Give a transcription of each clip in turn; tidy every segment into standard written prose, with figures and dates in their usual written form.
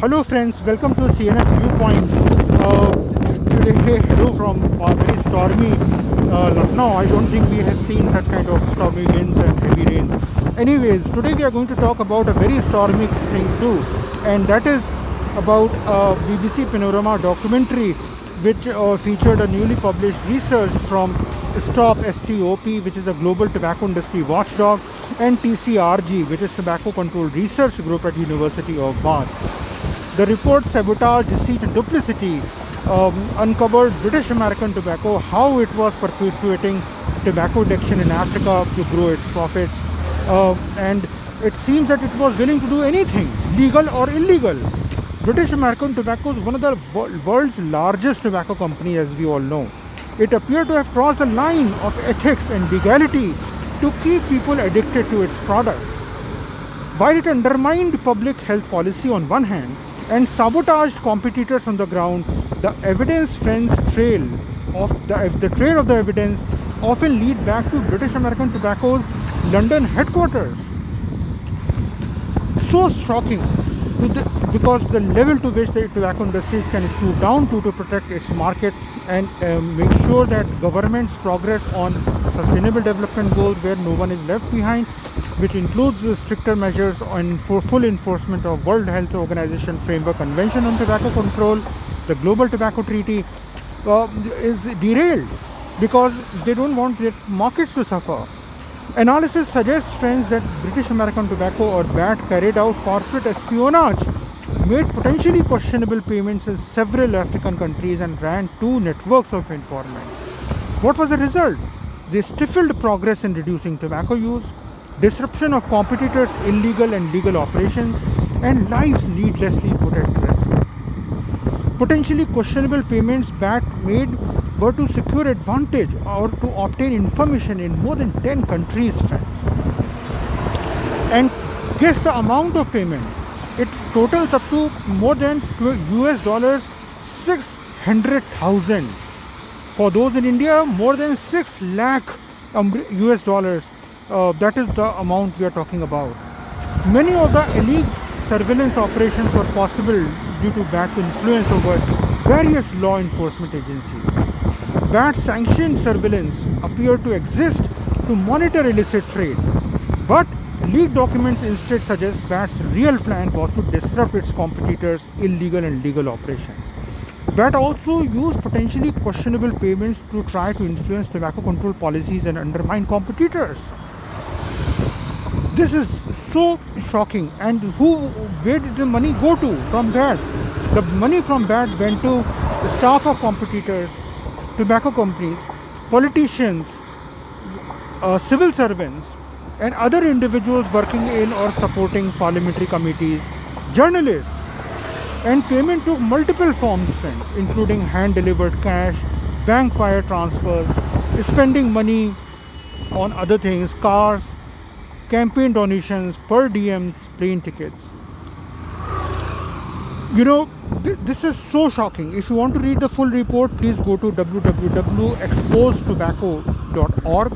Hello friends, welcome to CNS Viewpoint. Today, hello from very stormy Lucknow. I don't think we have seen such kind of stormy winds and heavy rains. Anyways, today we are going to talk about a very stormy thing too, and that is about BBC Panorama documentary which featured a newly published research from STOP, which is a global tobacco industry watchdog, and TCRG, which is Tobacco Control Research Group at University of Bath. The report Sabotage, Deceit and Duplicity uncovered British American Tobacco, how it was perpetuating tobacco addiction in Africa to grow its profits, and it seems that it was willing to do anything, legal or illegal. British American Tobacco is one of the world's largest tobacco company, as we all know. It appeared to have crossed the line of ethics and legality to keep people addicted to its products. While it undermined public health policy on one hand and sabotaged competitors on the ground, the evidence friends trail of the trail of the evidence often lead back to British American Tobacco's London headquarters. So shocking, because the level to which the tobacco industry can stoop down to protect its market and make sure that governments progress on sustainable development goals where no one is left behind, which includes stricter measures for full enforcement of World Health Organization Framework Convention on Tobacco Control, the Global Tobacco Treaty, is derailed because they don't want their markets to suffer. Analysis suggests, friends, that British American Tobacco or BAT carried out corporate espionage, made potentially questionable payments in several African countries, and ran two networks of informant. What was the result? They stifled progress in reducing tobacco use, disruption of competitors' illegal and legal operations, and lives needlessly put at risk. Potentially questionable payments BAT made were to secure advantage or to obtain information in more than 10 countries, friends. And guess the amount of payment. It totals up to more than US $600,000. For those in India, more than 6 lakh US dollars. That is the amount we are talking about. Many of the elite surveillance operations were possible due to BAT's influence over various law enforcement agencies. BAT's sanctioned surveillance appeared to exist to monitor illicit trade, but leaked documents instead suggest BAT's real plan was to disrupt its competitors' illegal and legal operations. BAT also used potentially questionable payments to try to influence tobacco control policies and undermine competitors. This is so shocking. And where did the money go to from BAT? The money from BAT went to the staff of competitors, tobacco companies, politicians, civil servants, and other individuals working in or supporting parliamentary committees, journalists. And payment took multiple forms, friends, including hand-delivered cash, bank wire transfers, spending money on other things, cars, campaign donations, per diems, plane tickets. You know, this is so shocking. If you want to read the full report, please go to www.exposetobacco.org,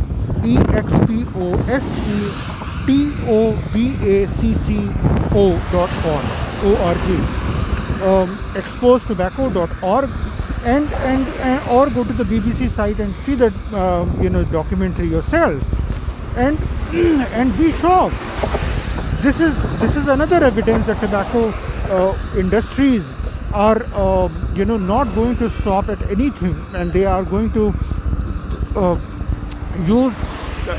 exposetobacco.org, exposetobacco.org, and or go to the BBC site and see the documentary yourself, and be shocked. This is another evidence that tobacco industries are not going to stop at anything, and they are going to use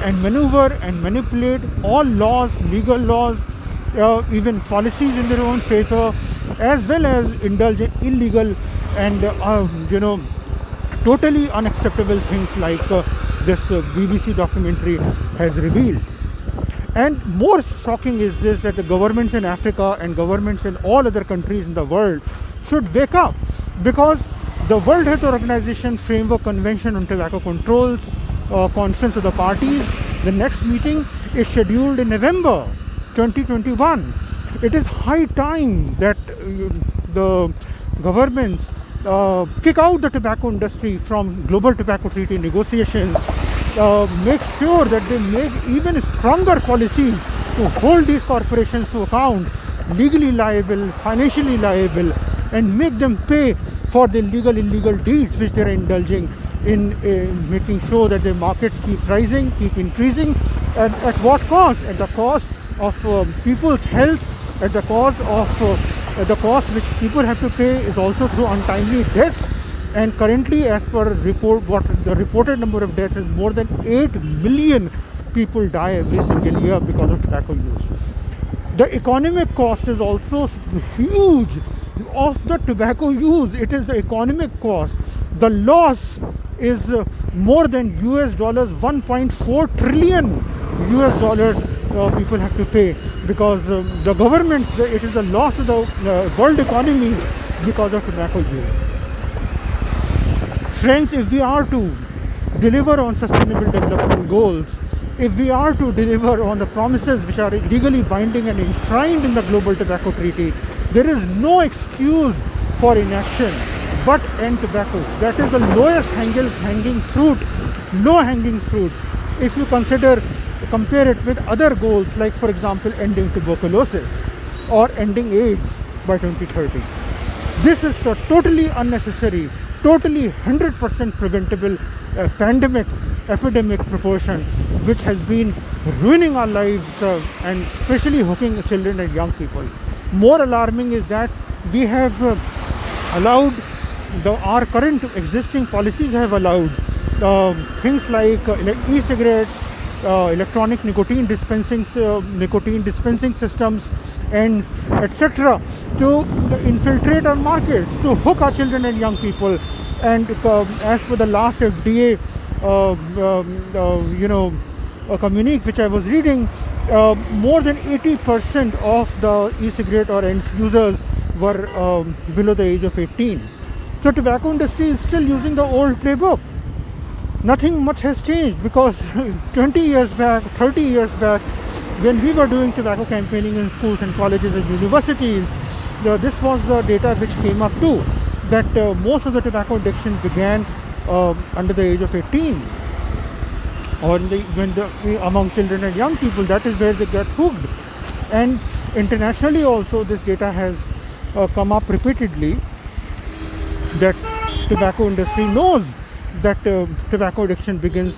and maneuver and manipulate all laws, legal laws, even policies in their own favor, as well as indulge in illegal and totally unacceptable things like this BBC documentary has revealed. And more shocking is this, that the governments in Africa and governments in all other countries in the world should wake up, because the World Health Organization Framework Convention on Tobacco Controls Conference of the Parties, the next meeting is scheduled in November 2021. It is high time that the governments kick out the tobacco industry from global tobacco treaty negotiations, make sure that they make even stronger policies to hold these corporations to account legally liable, financially liable, and make them pay for the legal illegal deeds which they are indulging in, making sure that the markets keep rising, keep increasing, and at what cost? At the cost of people's health, at the cost which people have to pay is also through untimely deaths. And currently, as per report, what the reported number of deaths is more than 8 million people die every single year because of tobacco use. The economic cost is also huge of the tobacco use. It is the economic cost. The loss is more than US dollars 1.4 trillion US dollars people have to pay, because the government, it is a loss to the world economy because of tobacco use. Friends, if we are to deliver on sustainable development goals, if we are to deliver on the promises which are legally binding and enshrined in the Global Tobacco Treaty, there is no excuse for inaction but end tobacco. That is the lowest hanging fruit, low-hanging fruit. If you compare it with other goals, like for example ending tuberculosis or ending AIDS by 2030. This is a totally unnecessary, totally 100% preventable pandemic, epidemic proportion, which has been ruining our lives and especially hooking children and young people. More alarming is that we have allowed, our current existing policies have allowed things like e-cigarettes, electronic nicotine dispensing systems, and etc. to infiltrate our markets, to hook our children and young people. And as per the last FDA communique which I was reading, more than 80% of the e-cigarette or ENDS users were below the age of 18. So tobacco industry is still using the old playbook. Nothing much has changed, because 20 years back, 30 years back, when we were doing tobacco campaigning in schools and colleges and universities, this was the data which came up too, that most of the tobacco addiction began under the age of 18, or among children and young people. That is where they get hooked. And internationally also this data has come up repeatedly, that tobacco industry knows that tobacco addiction begins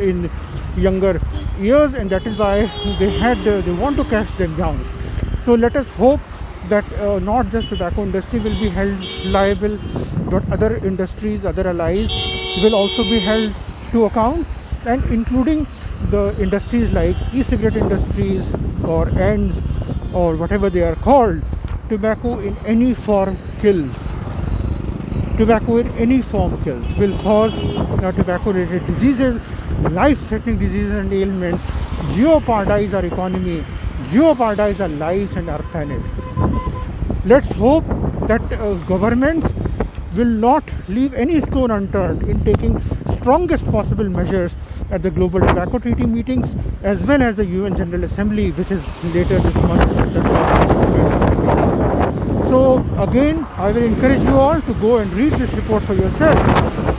in younger years, and that is why they want to catch them young. So let us hope that not just tobacco industry will be held liable, but other industries, other allies will also be held to account, and including the industries like e-cigarette industries or ENDS or whatever they are called. Tobacco in any form kills. Tobacco in any form kills, will cause tobacco-related diseases, life-threatening diseases and ailments, jeopardize our economy, jeopardize our lives and our planet. Let's hope that governments will not leave any stone unturned in taking strongest possible measures at the Global Tobacco Treaty meetings, as well as the UN General Assembly, which is later this month. So again, I will encourage you all to go and read this report for yourself.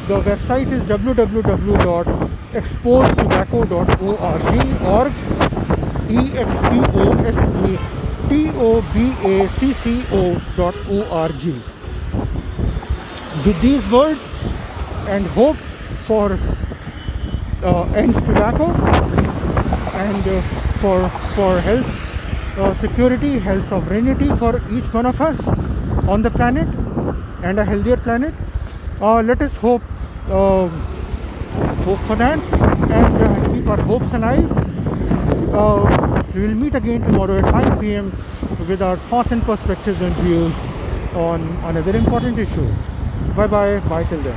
The website is www.exposetobacco.org or exposetobacco.org. With these words and hope for end tobacco and for health security, health sovereignty for each one of us on the planet and a healthier planet, let us hope for that and keep our hopes alive. We will meet again tomorrow at 5 p.m. with our thoughts and perspectives and views on another important issue. Bye bye till then.